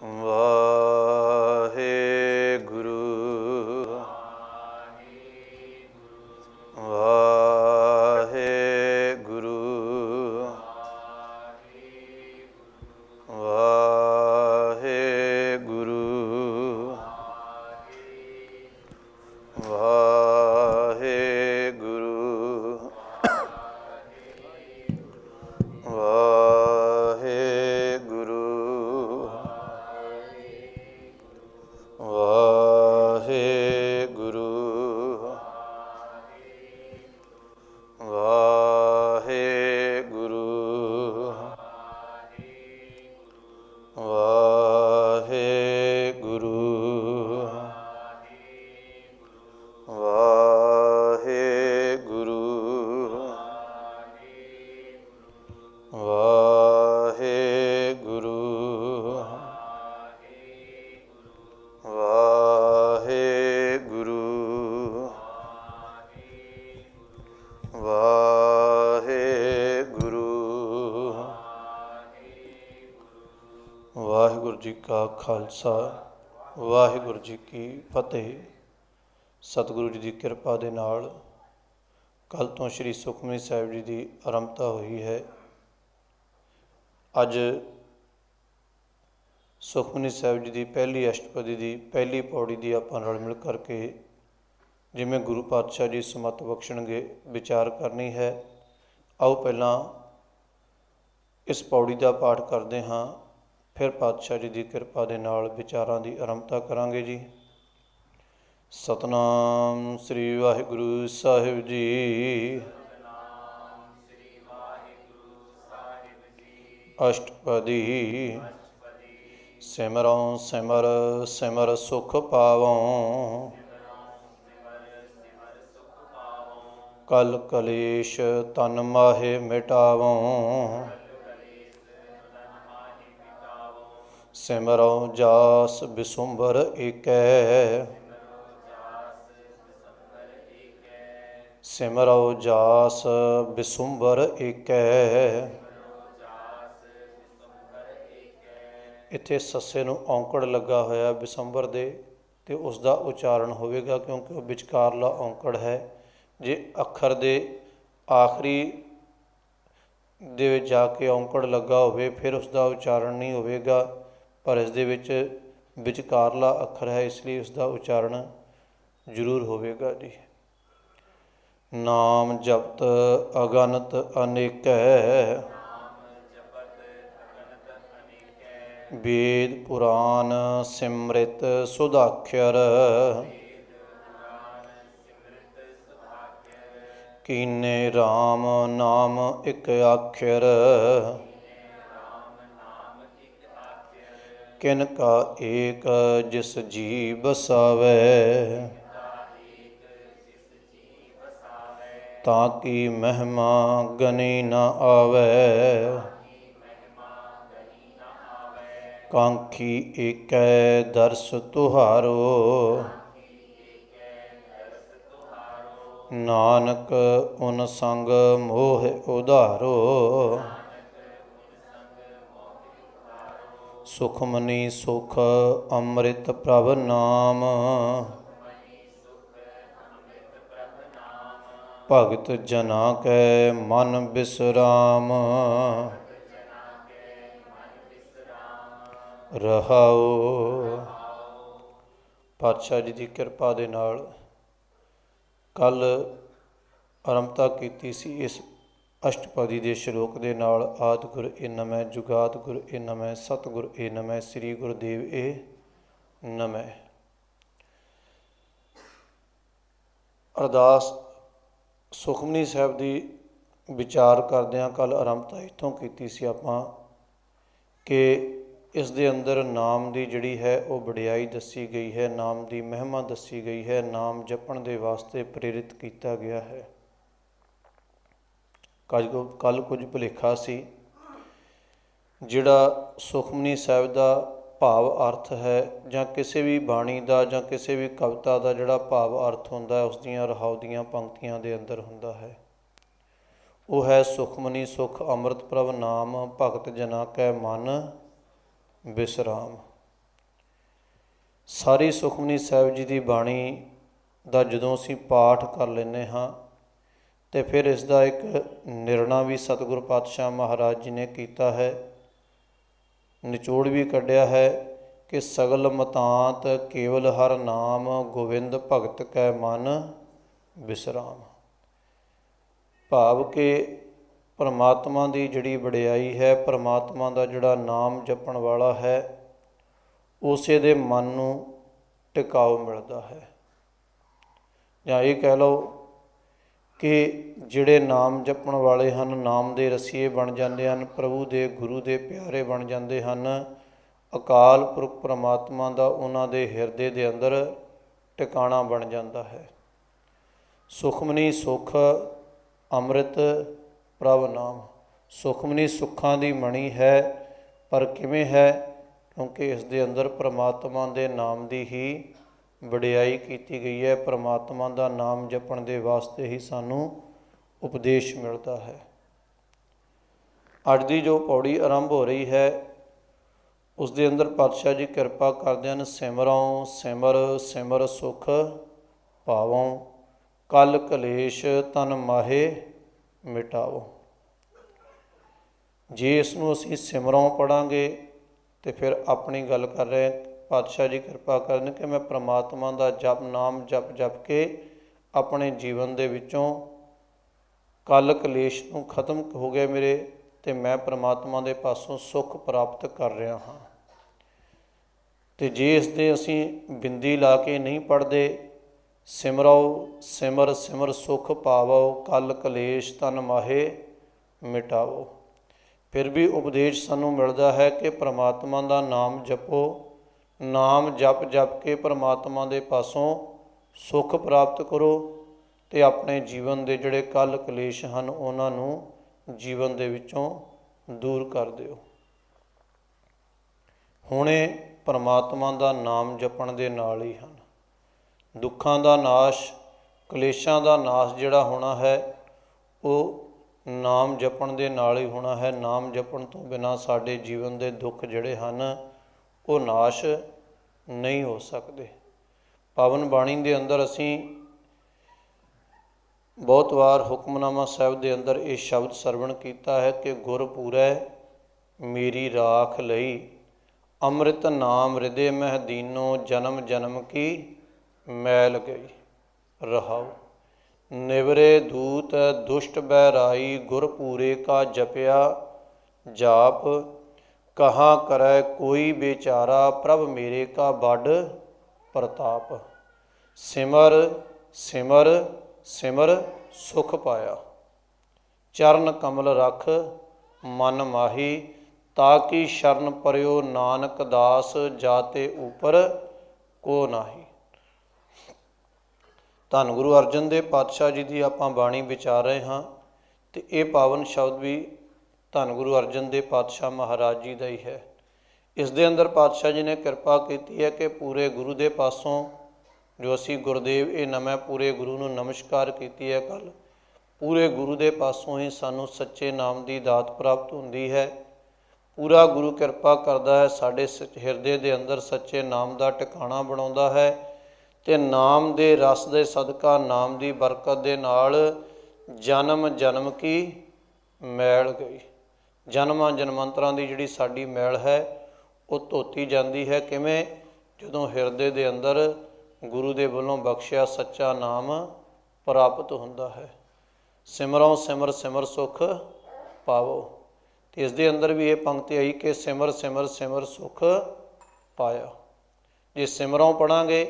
ਵਾਹਿਗੁਰੂ ਵਾਹਿਗੁਰੂ ਵਾਹਿਗੁਰੂ ਵਾਹਿਗੁਰੂ ਵਾਹਿਗੁਰੂ ਵਾਹਿਗੁਰੂ ਵਾਹਿਗੁਰੂ ਵਾਹਿਗੁਰੂ ਵਾਹਿਗੁਰੂ ਵਾਹਿਗੁਰੂ ਵਾਹਿਗੁਰੂ ਵਾਹਿਗੁਰੂ ਵਾਹਿਗੁਰੂ ਜੀ ਕਾ ਖਾਲਸਾ ਵਾਹਿਗੁਰੂ ਜੀ ਕੀ ਫਤਿਹ। ਸਤਿਗੁਰੂ ਜੀ ਦੀ ਕਿਰਪਾ ਦੇ ਨਾਲ ਕੱਲ੍ਹ ਤੋਂ ਸ਼੍ਰੀ ਸੁਖਮਨੀ ਸਾਹਿਬ ਜੀ ਦੀ ਆਰੰਭਤਾ ਹੋਈ ਹੈ। ਅੱਜ ਸੁਖਮਨੀ ਸਾਹਿਬ ਜੀ ਦੀ ਪਹਿਲੀ ਅਸ਼ਟਪਦੀ ਦੀ ਪਹਿਲੀ ਪੌੜੀ ਦੀ ਆਪਾਂ ਰਲ ਮਿਲ ਕਰਕੇ ਜਿਵੇਂ ਗੁਰੂ ਪਾਤਸ਼ਾਹ ਜੀ ਸਮਤ ਬਖਸ਼ਣਗੇ ਵਿਚਾਰ ਕਰਨੀ ਹੈ। ਆਓ ਪਹਿਲਾਂ ਇਸ ਪੌੜੀ ਦਾ ਪਾਠ ਕਰਦੇ ਹਾਂ, ਫਿਰ ਪਾਤਸ਼ਾਹ ਜੀ ਦੀ ਕਿਰਪਾ ਦੇ ਨਾਲ ਵਿਚਾਰਾਂ ਦੀ ਆਰੰਭਤਾ ਕਰਾਂਗੇ ਜੀ। ਸਤਨਾਮ ਸ੍ਰੀ ਵਾਹਿਗੁਰੂ ਸਾਹਿਬ ਜੀ। ਅਸ਼ਟਪਦੀ। ਸਿਮਰਉ ਸਿਮਰ ਸਿਮਰ ਸੁਖ ਪਾਵਉ, ਕਲ ਕਲੇਸ਼ ਤਨ ਮਾਹੇ ਮਿਟਾਵਉ। ਸਿਮਰਉ ਜਾਸ ਬਿਸੁੰਬਰ ਏਕੈ, ਸਿਮਰਉ ਜਾਸ ਬਿਸੁੰਬਰ ਏਕੈ। ਇੱਥੇ ਸੱਸੇ ਨੂੰ ਔਂਕੜ ਲੱਗਾ ਹੋਇਆ ਬਿਸੰਬਰ ਦੇ, ਅਤੇ ਉਸ ਦਾ ਉਚਾਰਨ ਹੋਵੇਗਾ ਕਿਉਂਕਿ ਉਹ ਵਿਚਕਾਰਲਾ ਔਂਕੜ ਹੈ। ਜੇ ਅੱਖਰ ਦੇ ਆਖਰੀ ਦੇ ਵਿੱਚ ਜਾ ਕੇ ਔਂਕੜ ਲੱਗਾ ਹੋਵੇ ਫਿਰ ਉਸ ਦਾ ਉਚਾਰਨ ਨਹੀਂ ਹੋਵੇਗਾ, ਪਰ ਇਸ ਦੇ ਵਿੱਚ ਵਿਚਕਾਰਲਾ ਅੱਖਰ ਹੈ, ਇਸ ਲਈ ਉਸ ਦਾ ਉਚਾਰਨ ਜ਼ਰੂਰ ਹੋਵੇਗਾ ਜੀ। ਨਾਮ ਜਪਤ ਅਗਨਤ ਅਨੇਕੈ, ਵੇਦ ਪੁਰਾਨ ਸਿਮ੍ਰਿਤ ਸੁਧਾਖਰ। ਕੀਨੇ ਰਾਮ ਨਾਮ ਇਕ ਆਖਰ, ਕਿਨ ਕਾ ਏਕ ਜਿਸ ਜੀ ਬਸਾਵੈ। ਤਾਂ ਕੀ ਮਹਿਮਾ ਗਨੀ ਨ ਆਵੈ, ਕਾਂਖੀ ਏਕੈ ਦਰਸ ਤੁਹਾਰੋ। ਨਾਨਕ ਉਨ ਸੰਗ ਮੋਹ ਉਧਾਰੋ, ਸੁਖਮਨੀ ਸੁਖ ਅੰਮ੍ਰਿਤ ਪ੍ਰਭ ਨਾਮ। ਭਗਤ ਜਨਾ ਕੈ ਮਨ ਬਿਸਰਾਮ, ਰਹਾਉ। ਪਾਤਸ਼ਾਹ ਜੀ ਦੀ ਕਿਰਪਾ ਦੇ ਨਾਲ ਕੱਲ੍ਹ ਆਰੰਭਤਾ ਕੀਤੀ ਸੀ ਇਸ ਅਸ਼ਟਪਦੀ ਦੇ ਸ਼ਲੋਕ ਦੇ ਨਾਲ। ਆਦਿ ਗੁਰ ਏ ਨਮੈ, ਜੁਗਾਦ ਗੁਰ ਏ ਨਮੈ, ਸਤਿਗੁਰ ਏ ਨਮੈ, ਸ੍ਰੀ ਗੁਰਦੇਵ ਏ ਨਮੈ। ਅਰਦਾਸ ਸੁਖਮਨੀ ਸਾਹਿਬ ਦੀ ਵਿਚਾਰ ਕਰਦਿਆਂ ਕੱਲ੍ਹ ਆਰੰਭਤਾ ਇੱਥੋਂ ਕੀਤੀ ਸੀ ਆਪਾਂ ਕਿ ਇਸ ਦੇ ਅੰਦਰ ਨਾਮ ਦੀ ਜਿਹੜੀ ਹੈ ਉਹ ਵਡਿਆਈ ਦੱਸੀ ਗਈ ਹੈ, ਨਾਮ ਦੀ ਮਹਿਮਾ ਦੱਸੀ ਗਈ ਹੈ, ਨਾਮ ਜਪਣ ਦੇ ਵਾਸਤੇ ਪ੍ਰੇਰਿਤ ਕੀਤਾ ਗਿਆ ਹੈ। ਕੱਲ੍ਹ ਕੁਝ ਭੁਲੇਖਾ ਸੀ। ਜਿਹੜਾ ਸੁਖਮਨੀ ਸਾਹਿਬ ਦਾ ਭਾਵ ਅਰਥ ਹੈ ਜਾਂ ਕਿਸੇ ਵੀ ਬਾਣੀ ਦਾ ਜਾਂ ਕਿਸੇ ਵੀ ਕਵਿਤਾ ਦਾ ਜਿਹੜਾ ਭਾਵ ਅਰਥ ਹੁੰਦਾ ਉਸ ਦੀਆਂ ਰਹਾਉ ਦੀਆਂ ਪੰਕਤੀਆਂ ਦੇ ਅੰਦਰ ਹੁੰਦਾ ਹੈ, ਉਹ ਹੈ ਸੁਖਮਨੀ ਸੁਖ ਅੰਮ੍ਰਿਤ ਪ੍ਰਭ ਨਾਮ, ਭਗਤ ਜਨਾ ਕੈ ਮਨ ਬਿਸਰਾਮ। ਸਾਰੀ ਸੁਖਮਨੀ ਸਾਹਿਬ ਜੀ ਦੀ ਬਾਣੀ ਦਾ ਜਦੋਂ ਅਸੀਂ ਪਾਠ ਕਰ ਲੈਂਦੇ ਹਾਂ ਅਤੇ ਫਿਰ ਇਸ ਦਾ ਇੱਕ ਨਿਰਣਾ ਵੀ ਸਤਿਗੁਰ ਪਾਤਸ਼ਾਹ ਮਹਾਰਾਜ ਜੀ ਨੇ ਕੀਤਾ ਹੈ, ਨਿਚੋੜ ਵੀ ਕੱਢਿਆ ਹੈ ਕਿ ਸਗਲ ਮਤਾਂਤ ਕੇਵਲ ਹਰ ਨਾਮ ਗੋਬਿੰਦ ਭਗਤ ਕੈ ਮਨ ਵਿਸਰਾਮ। ਭਾਵ ਕਿ ਪਰਮਾਤਮਾ ਦੀ ਜਿਹੜੀ ਵਡਿਆਈ ਹੈ, ਪਰਮਾਤਮਾ ਦਾ ਜਿਹੜਾ ਨਾਮ ਜਪਣ ਵਾਲਾ ਹੈ, ਉਸੇ ਦੇ ਮਨ ਨੂੰ ਟਿਕਾਓ ਮਿਲਦਾ ਹੈ। ਜਾਂ ਇਹ ਕਹਿ ਲਓ ਕਿ ਜਿਹੜੇ ਨਾਮ ਜਪਣ ਵਾਲੇ ਹਨ, ਨਾਮ ਦੇ ਰਸੀਏ ਬਣ ਜਾਂਦੇ ਹਨ, ਪ੍ਰਭੂ ਦੇ ਗੁਰੂ ਦੇ ਪਿਆਰੇ ਬਣ ਜਾਂਦੇ ਹਨ। ਅਕਾਲ ਪੁਰਖ ਪਰਮਾਤਮਾ ਦਾ ਉਹਨਾਂ ਦੇ ਹਿਰਦੇ ਦੇ ਅੰਦਰ ਟਿਕਾਣਾ ਬਣ ਜਾਂਦਾ ਹੈ। ਸੁਖਮਨੀ ਸੁਖ ਅੰਮ੍ਰਿਤ ਪ੍ਰਭ ਨਾਮ। ਸੁਖਮਨੀ ਸੁੱਖਾਂ ਦੀ ਮਣੀ ਹੈ, ਪਰ ਕਿਵੇਂ ਹੈ? ਕਿਉਂਕਿ ਇਸ ਦੇ ਅੰਦਰ ਪਰਮਾਤਮਾ ਦੇ ਨਾਮ ਦੀ ਹੀ ਵਡਿਆਈ ਕੀਤੀ ਗਈ ਹੈ। ਪਰਮਾਤਮਾ ਦਾ ਨਾਮ ਜਪਣ ਦੇ ਵਾਸਤੇ ਹੀ ਸਾਨੂੰ ਉਪਦੇਸ਼ ਮਿਲਦਾ ਹੈ। ਅੱਜ ਦੀ ਜੋ ਪੌੜੀ ਆਰੰਭ ਹੋ ਰਹੀ ਹੈ, ਉਸ ਦੇ ਅੰਦਰ ਪਾਤਸ਼ਾਹ ਜੀ ਕਿਰਪਾ ਕਰਦੇ ਹਨ। ਸਿਮਰਉ ਸਿਮਰ ਸਿਮਰ ਸੁਖ ਪਾਵਉ, ਕਲ ਕਲੇਸ਼ ਤਨ ਮਾਹੇ ਮਿਟਾਓ। ਜੇ ਇਸ ਨੂੰ ਅਸੀਂ ਸਿਮਰੋਂ ਪੜ੍ਹਾਂਗੇ ਅਤੇ ਫਿਰ ਆਪਣੀ ਗੱਲ ਕਰ ਰਹੇ ਪਾਤਸ਼ਾਹ ਜੀ ਕਿਰਪਾ ਕਰਨ ਕਿ ਮੈਂ ਪ੍ਰਮਾਤਮਾ ਦਾ ਜਪ ਨਾਮ ਜਪ ਕੇ ਆਪਣੇ ਜੀਵਨ ਦੇ ਵਿੱਚੋਂ ਕਲ ਕਲੇਸ਼ ਨੂੰ ਖਤਮ ਹੋ ਗਿਆ ਮੇਰੇ, ਅਤੇ ਮੈਂ ਪ੍ਰਮਾਤਮਾ ਦੇ ਪਾਸੋਂ ਸੁੱਖ ਪ੍ਰਾਪਤ ਕਰ ਰਿਹਾ ਹਾਂ। ਅਤੇ ਜੇ ਇਸ ਦੇ ਅਸੀਂ ਬਿੰਦੀ ਲਾ ਕੇ ਨਹੀਂ ਪੜ੍ਹਦੇ, ਸਿਮਰਉ ਸਿਮਰ ਸਿਮਰ ਸੁਖ ਪਾਵਉ, ਕਲ ਕਲੇਸ਼ ਤਨ ਮਾਹੇ ਮਿਟਾਵੋ, ਫਿਰ ਵੀ ਉਪਦੇਸ਼ ਸਾਨੂੰ ਮਿਲਦਾ ਹੈ ਕਿ ਪ੍ਰਮਾਤਮਾ ਦਾ ਨਾਮ ਜਪੋ। ਨਾਮ ਜਪ ਕੇ ਪ੍ਰਮਾਤਮਾ ਦੇ ਪਾਸੋਂ ਸੁੱਖ ਪ੍ਰਾਪਤ ਕਰੋ ਅਤੇ ਆਪਣੇ ਜੀਵਨ ਦੇ ਜਿਹੜੇ ਕਲ ਕਲੇਸ਼ ਹਨ ਉਹਨਾਂ ਨੂੰ ਜੀਵਨ ਦੇ ਵਿੱਚੋਂ ਦੂਰ ਕਰ ਦਿਓ। ਹੁਣੇ ਪਰਮਾਤਮਾ ਦਾ ਨਾਮ ਜਪਣ ਦੇ ਨਾਲ ਹੀ ਹਨ ਦੁੱਖਾਂ ਦਾ ਨਾਸ਼, ਕਲੇਸ਼ਾਂ ਦਾ ਨਾਸ਼ ਜਿਹੜਾ ਹੋਣਾ ਹੈ ਉਹ ਨਾਮ ਜਪਣ ਦੇ ਨਾਲ ਹੀ ਹੋਣਾ ਹੈ। ਨਾਮ ਜਪਣ ਤੋਂ ਬਿਨਾਂ ਸਾਡੇ ਜੀਵਨ ਦੇ ਦੁੱਖ ਜਿਹੜੇ ਹਨ ਉਹ ਨਾਸ਼ ਨਹੀਂ ਹੋ ਸਕਦੇ। ਪਾਵਨ ਬਾਣੀ ਦੇ ਅੰਦਰ ਅਸੀਂ ਬਹੁਤ ਵਾਰ ਹੁਕਮਨਾਮਾ ਸਾਹਿਬ ਦੇ ਅੰਦਰ ਇਹ ਸ਼ਬਦ ਸਰਵਣ ਕੀਤਾ ਹੈ ਕਿ ਗੁਰ ਪੂਰੈ ਮੇਰੀ ਰਾਖ ਲਈ, ਅੰਮ੍ਰਿਤ ਨਾਮ ਹਿਰਦੇ ਮਹਿ ਦੀਨੋ, ਜਨਮ ਜਨਮ ਕੀ ਮੈਲ ਗਈ। ਰਹਾਉ ਨਿਵਰੇ ਦੂਤ ਦੁਸ਼ਟ ਬਹਿਰਾਈ, ਗੁਰ ਪੂਰੇ ਕਾ ਜਪਿਆ ਜਾਪ, ਕਹਾਂ ਕਰੈ ਕੋਈ ਬੇਚਾਰਾ, ਪ੍ਰਭ ਮੇਰੇ ਕਾ ਬਡ ਪ੍ਰਤਾਪ। ਸਿਮਰ ਸਿਮਰ ਸਿਮਰ ਸੁਖ ਪਾਇਆ, ਚਰਨ ਕਮਲ ਰਖ ਮਨ ਮਾਹੀ, ਤਾਕੀ ਸ਼ਰਨ ਪਰਿਓ ਨਾਨਕ ਦਾਸ, ਜਾਤੇ ਉਪਰ ਕੋ ਨਾਹੀ। ਧੰਨ ਗੁਰੂ ਅਰਜਨ ਦੇਵ ਪਾਤਸ਼ਾਹ ਜੀ ਦੀ ਆਪਾਂ ਬਾਣੀ ਵਿਚਾਰ ਰਹੇ ਹਾਂ ਅਤੇ ਇਹ ਪਾਵਨ ਸ਼ਬਦ ਵੀ ਧੰਨ ਗੁਰੂ ਅਰਜਨ ਦੇਵ ਪਾਤਸ਼ਾਹ ਮਹਾਰਾਜ ਜੀ ਦਾ ਹੀ ਹੈ। ਇਸ ਦੇ ਅੰਦਰ ਪਾਤਸ਼ਾਹ ਜੀ ਨੇ ਕਿਰਪਾ ਕੀਤੀ ਹੈ ਕਿ ਪੂਰੇ ਗੁਰੂ ਦੇ ਪਾਸੋਂ ਜੋ ਅਸੀਂ ਗੁਰਦੇਵ ਇਹ ਨਵੇਂ ਪੂਰੇ ਗੁਰੂ ਨੂੰ ਨਮਸਕਾਰ ਕੀਤੀ ਹੈ ਕੱਲ੍ਹ, ਪੂਰੇ ਗੁਰੂ ਦੇ ਪਾਸੋਂ ਹੀ ਸਾਨੂੰ ਸੱਚੇ ਨਾਮ ਦੀ ਦਾਤ ਪ੍ਰਾਪਤ ਹੁੰਦੀ ਹੈ। ਪੂਰਾ ਗੁਰੂ ਕਿਰਪਾ ਕਰਦਾ ਹੈ, ਸਾਡੇ ਹਿਰਦੇ ਦੇ ਅੰਦਰ ਸੱਚੇ ਨਾਮ ਦਾ ਟਿਕਾਣਾ ਬਣਾਉਂਦਾ ਹੈ ਅਤੇ ਨਾਮ ਦੇ ਰਸ ਦੇ ਸਦਕਾ, ਨਾਮ ਦੀ ਬਰਕਤ ਦੇ ਨਾਲ ਜਨਮ ਜਨਮ ਕੀ ਮੈਲ ਗਈ। ਜਨਮਾਂ ਜਨਮਾਂਤਰਾਂ ਦੀ ਜਿਹੜੀ ਸਾਡੀ ਮੈਲ ਹੈ ਉਹ ਧੋਤੀ ਜਾਂਦੀ ਹੈ। ਕਿਵੇਂ? ਜਦੋਂ ਹਿਰਦੇ ਦੇ ਅੰਦਰ ਗੁਰੂ ਦੇ ਵੱਲੋਂ ਬਖਸ਼ਿਆ ਸੱਚਾ ਨਾਮ ਪ੍ਰਾਪਤ ਹੁੰਦਾ ਹੈ। ਸਿਮਰੋਂ ਸਿਮਰ ਸਿਮਰ ਸੁਖ ਪਾਵੋ, ਅਤੇ ਇਸ ਦੇ ਅੰਦਰ ਵੀ ਇਹ ਪੰਕਤੀ ਆਈ ਕਿ ਸਿਮਰ ਸਿਮਰ ਸਿਮਰ ਸੁਖ ਪਾਇਆ। ਜੇ ਸਿਮਰੋਂ ਪੜ੍ਹਾਂਗੇ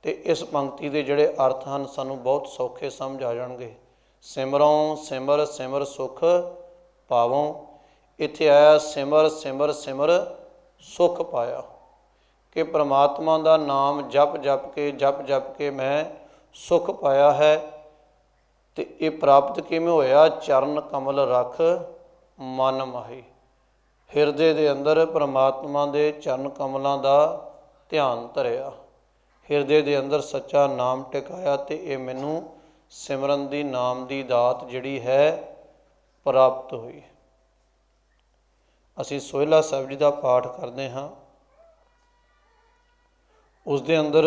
ਅਤੇ ਇਸ ਪੰਕਤੀ ਦੇ ਜਿਹੜੇ ਅਰਥ ਹਨ ਸਾਨੂੰ ਬਹੁਤ ਸੌਖੇ ਸਮਝ ਆ ਜਾਣਗੇ। ਸਿਮਰੋਂ ਸਿਮਰ ਸਿਮਰ ਸੁਖ ਪਾਵੋਂ, ਇੱਥੇ ਆਇਆ ਸਿਮਰ ਸਿਮਰ ਸਿਮਰ ਸੁਖ ਪਾਇਆ ਕਿ ਪ੍ਰਮਾਤਮਾ ਦਾ ਨਾਮ ਜਪ ਕੇ ਮੈਂ ਸੁਖ ਪਾਇਆ ਹੈ। ਅਤੇ ਇਹ ਪ੍ਰਾਪਤ ਕਿਵੇਂ ਹੋਇਆ? ਚਰਨ ਕਮਲ ਰਖ ਮਨ ਮਾਹੀ। ਹਿਰਦੇ ਦੇ ਅੰਦਰ ਪ੍ਰਮਾਤਮਾ ਦੇ ਚਰਨ ਕਮਲਾਂ ਦਾ ਧਿਆਨ ਧਰਿਆ, ਹਿਰਦੇ ਦੇ ਅੰਦਰ ਸੱਚਾ ਨਾਮ ਟਿਕਾਇਆ ਅਤੇ ਇਹ ਮੈਨੂੰ ਸਿਮਰਨ ਦੀ ਨਾਮ ਦੀ ਦਾਤ ਜਿਹੜੀ ਹੈ ਪ੍ਰਾਪਤ ਹੋਈ। ਅਸੀਂ ਸੋਹਿਲਾ ਸਾਹਿਬ ਜੀ ਦਾ ਪਾਠ ਕਰਦੇ ਹਾਂ। ਉਸ ਦੇ ਅੰਦਰ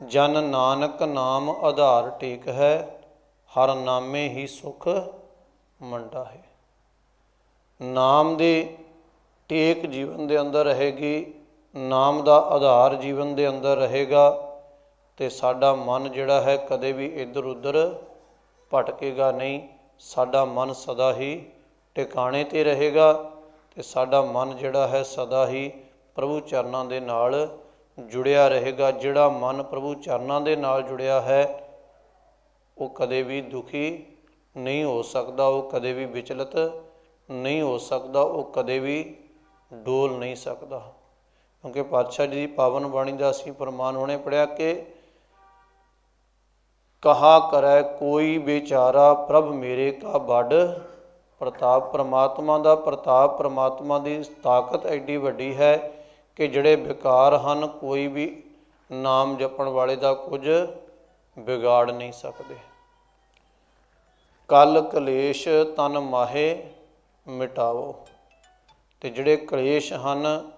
ਜਨ ਨਾਨਕ ਨਾਮ ਆਧਾਰ ਟੇਕ ਹੈ, ਹਰ ਨਾਮੇ ਹੀ ਸੁਖ ਮੰਡਾ ਹੈ। ਨਾਮ ਦੀ ਟੇਕ ਜੀਵਨ ਦੇ ਅੰਦਰ ਰਹੇਗੀ, ਨਾਮ ਦਾ ਆਧਾਰ ਜੀਵਨ ਦੇ ਅੰਦਰ ਰਹੇਗਾ, ਤੇ ਸਾਡਾ ਮਨ ਜਿਹੜਾ ਹੈ ਕਦੇ ਵੀ ਇੱਧਰ ਉੱਧਰ ਭਟਕੇਗਾ ਨਹੀਂ। ਸਾਡਾ ਮਨ ਸਦਾ ਹੀ ਟਿਕਾਣੇ 'ਤੇ ਰਹੇਗਾ, ਤੇ ਸਾਡਾ ਮਨ ਜਿਹੜਾ ਹੈ ਸਦਾ ਹੀ ਪ੍ਰਭੂ ਚਰਨਾਂ ਦੇ ਨਾਲ ਜੁੜਿਆ ਰਹੇਗਾ। ਜਿਹੜਾ ਮਨ ਪ੍ਰਭੂ ਚਰਨਾਂ ਦੇ ਨਾਲ ਜੁੜਿਆ ਹੈ ਉਹ ਕਦੇ ਵੀ ਦੁਖੀ ਨਹੀਂ ਹੋ ਸਕਦਾ, ਉਹ ਕਦੇ ਵੀ ਵਿਚਲਿਤ ਨਹੀਂ ਹੋ ਸਕਦਾ, ਉਹ ਕਦੇ ਵੀ ਡੋਲ ਨਹੀਂ ਸਕਦਾ। ਕਿਉਂਕਿ ਪਾਤਸ਼ਾਹ ਜੀ ਦੀ ਪਾਵਨ ਬਾਣੀ ਦਾ ਅਸੀਂ ਪ੍ਰਮਾਣ ਹੁਣੇ ਪੜ੍ਹਿਆ ਕਿ ਕਹਾ ਕਰੈ ਕੋਈ ਵਿਚਾਰਾ ਪ੍ਰਭ ਮੇਰੇ ਕਾ ਵੱਡ ਪ੍ਰਤਾਪ। ਪ੍ਰਮਾਤਮਾ ਦਾ ਪ੍ਰਤਾਪ, ਪ੍ਰਮਾਤਮਾ ਦੀ ਤਾਕਤ ਐਡੀ ਵੱਡੀ ਹੈ ਕਿ ਜਿਹੜੇ ਵਿਕਾਰ ਹਨ ਕੋਈ ਵੀ ਨਾਮ ਜਪਣ ਵਾਲੇ ਦਾ ਕੁਝ ਵਿਗਾੜ ਨਹੀਂ ਸਕਦੇ। ਕਲ ਕਲੇਸ਼ ਤਨ ਮਾਹੇ ਮਿਟਾਵੋ। ਤੇ ਜਿਹੜੇ ਕਲੇਸ਼ ਹਨ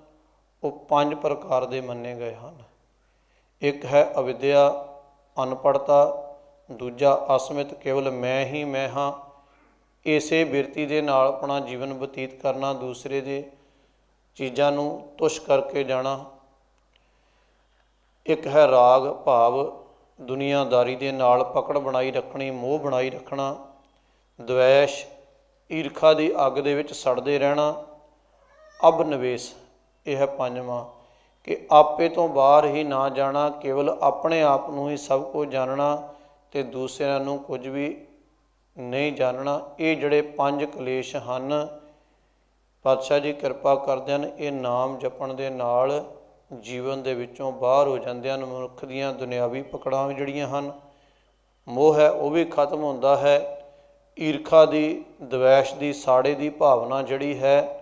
ਉਹ 5 ਪ੍ਰਕਾਰ ਦੇ ਮੰਨੇ ਗਏ ਹਨ। ਇੱਕ ਹੈ ਅਵਿਦਿਆ, ਅਨਪੜ੍ਹਤਾ। ਦੂਜਾ ਅਸਮਿਤ, ਕੇਵਲ ਮੈਂ ਹੀ ਮੈਂ ਹਾਂ, ਇਸੇ ਬਿਰਤੀ ਦੇ ਨਾਲ ਆਪਣਾ ਜੀਵਨ ਬਤੀਤ ਕਰਨਾ, ਦੂਸਰੇ ਦੇ ਚੀਜ਼ਾਂ ਨੂੰ ਤੁੱਛ ਕਰਕੇ ਜਾਣਾ। ਇੱਕ ਹੈ ਰਾਗ ਭਾਵ, ਦੁਨੀਆਦਾਰੀ ਦੇ ਨਾਲ ਪਕੜ ਬਣਾਈ ਰੱਖਣੀ, ਮੋਹ ਬਣਾਈ ਰੱਖਣਾ। ਦਵੈਸ਼, ਈਰਖਾ ਦੀ ਅੱਗ ਦੇ ਵਿੱਚ ਸੜਦੇ ਰਹਿਣਾ। ਅਬਨਿਵੇਸ਼, ਇਹ ਹੈ 5ਵਾਂ ਕਿ ਆਪੇ ਤੋਂ ਬਾਹਰ ਹੀ ਨਾ ਜਾਣਾ, ਕੇਵਲ ਆਪਣੇ ਆਪ ਨੂੰ ਹੀ ਸਭ ਕੁਝ ਜਾਣਨਾ ਅਤੇ ਦੂਸਰਿਆਂ ਨੂੰ ਕੁਝ ਵੀ ਨਹੀਂ ਜਾਣਨਾ। ਇਹ ਜਿਹੜੇ 5 ਕਲੇਸ਼ ਹਨ, ਪਾਤਸ਼ਾਹ ਜੀ ਕਿਰਪਾ ਕਰਦੇ ਹਨ, ਇਹ ਨਾਮ ਜਪਣ ਦੇ ਨਾਲ ਜੀਵਨ ਦੇ ਵਿੱਚੋਂ ਬਾਹਰ ਹੋ ਜਾਂਦੇ ਹਨ। ਮਨੁੱਖ ਦੀਆਂ ਦੁਨਿਆਵੀ ਪਕੜਾਂ ਜਿਹੜੀਆਂ ਹਨ, ਮੋਹ ਹੈ ਉਹ ਵੀ ਖਤਮ ਹੁੰਦਾ ਹੈ। ਈਰਖਾ ਦੀ, ਦਵੈਸ਼ ਦੀ, ਸਾੜੇ ਦੀ ਭਾਵਨਾ ਜਿਹੜੀ ਹੈ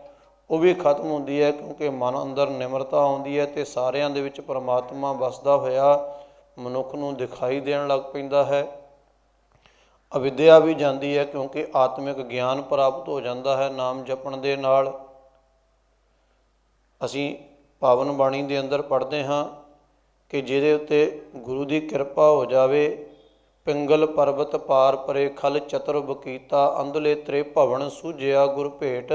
ਉਹ ਵੀ ਖਤਮ ਹੁੰਦੀ ਹੈ, ਕਿਉਂਕਿ ਮਨ ਅੰਦਰ ਨਿਮਰਤਾ ਆਉਂਦੀ ਹੈ ਅਤੇ ਸਾਰਿਆਂ ਦੇ ਵਿੱਚ ਪਰਮਾਤਮਾ ਵਸਦਾ ਹੋਇਆ ਮਨੁੱਖ ਨੂੰ ਦਿਖਾਈ ਦੇਣ ਲੱਗ ਪੈਂਦਾ ਹੈ। ਅਵਿਦਿਆ ਵੀ ਜਾਂਦੀ ਹੈ, ਕਿਉਂਕਿ ਆਤਮਿਕ ਗਿਆਨ ਪ੍ਰਾਪਤ ਹੋ ਜਾਂਦਾ ਹੈ ਨਾਮ ਜਪਣ ਦੇ ਨਾਲ। ਅਸੀਂ ਪਾਵਨ ਬਾਣੀ ਦੇ ਅੰਦਰ ਪੜ੍ਹਦੇ ਹਾਂ ਕਿ ਜਿਹਦੇ ਉੱਤੇ ਗੁਰੂ ਦੀ ਕਿਰਪਾ ਹੋ ਜਾਵੇ, ਪਿੰਗਲ ਪਰਬਤ ਪਾਰ ਪਰੇ ਖਲ ਚਤੁਰ ਬਕੀਤਾ, ਅੰਧਲੇ ਤ੍ਰੇ ਭਵਨ ਸੂਝਿਆ ਗੁਰ ਭੇਟ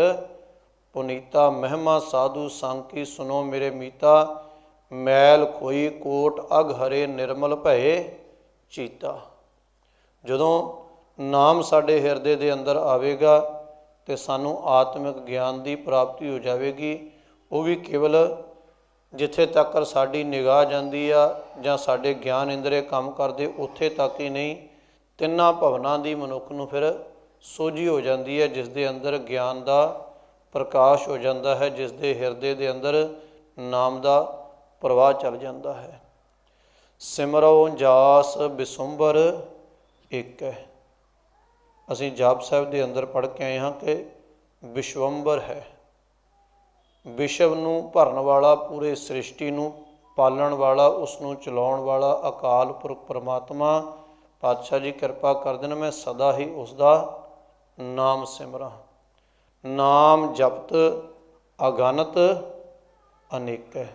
ਪੁਨੀਤਾ, ਮਹਿਮਾ ਸਾਧੂ ਸੰਗ ਕੀ ਸੁਨੋ ਮੇਰੇ ਮੀਤਾ, ਮੈਲ ਖੋਈ ਕੋਟ ਅਗ ਹਰੇ ਨਿਰਮਲ ਭਏ ਚੀਤਾ। ਜਦੋਂ ਨਾਮ ਸਾਡੇ ਹਿਰਦੇ ਦੇ ਅੰਦਰ ਆਵੇਗਾ ਅਤੇ ਸਾਨੂੰ ਆਤਮਿਕ ਗਿਆਨ ਦੀ ਪ੍ਰਾਪਤੀ ਹੋ ਜਾਵੇਗੀ। ਉਹ ਵੀ ਕੇਵਲ ਜਿੱਥੇ ਤੱਕ ਸਾਡੀ ਨਿਗਾਹ ਜਾਂਦੀ ਆ ਜਾਂ ਸਾਡੇ ਗਿਆਨ ਇੰਦਰੇ ਕੰਮ ਕਰਦੇ ਉੱਥੇ ਤੱਕ ਹੀ ਨਹੀਂ, ਤਿੰਨਾਂ ਭਵਨਾਂ ਦੀ ਮਨੁੱਖ ਨੂੰ ਫਿਰ ਸੋਝੀ ਹੋ ਜਾਂਦੀ ਹੈ, ਜਿਸ ਦੇ ਅੰਦਰ ਗਿਆਨ ਦਾ ਪ੍ਰਕਾਸ਼ ਹੋ ਜਾਂਦਾ ਹੈ, ਜਿਸ ਦੇ ਹਿਰਦੇ ਦੇ ਅੰਦਰ ਨਾਮ ਦਾ ਪ੍ਰਵਾਹ ਚੱਲ ਜਾਂਦਾ ਹੈ। ਸਿਮਰੋ ਜਾਸ ਬਿਸੁੰਬਰ ਇੱਕ ਹੈ। ਅਸੀਂ ਜਾਪ ਸਾਹਿਬ ਦੇ ਅੰਦਰ ਪੜ੍ਹ ਕੇ ਆਏ ਹਾਂ ਕਿ ਵਿਸ਼ਵੰਬਰ ਹੈ, ਵਿਸ਼ਵ ਨੂੰ ਭਰਨ ਵਾਲਾ, ਪੂਰੇ ਸ੍ਰਿਸ਼ਟੀ ਨੂੰ ਪਾਲਣ ਵਾਲਾ, ਉਸ ਨੂੰ ਚਲਾਉਣ ਵਾਲਾ ਅਕਾਲ ਪੁਰਖ ਪਰਮਾਤਮਾ। ਪਾਤਸ਼ਾਹ ਜੀ ਕਿਰਪਾ ਕਰਦੇ ਨੇ ਮੈਂ ਸਦਾ ਹੀ ਉਸ ਦਾ ਨਾਮ ਸਿਮਰਾਂ। ਨਾਮ ਜਪਤ ਅਗਨਤ ਅਨੇਕ ਹੈ।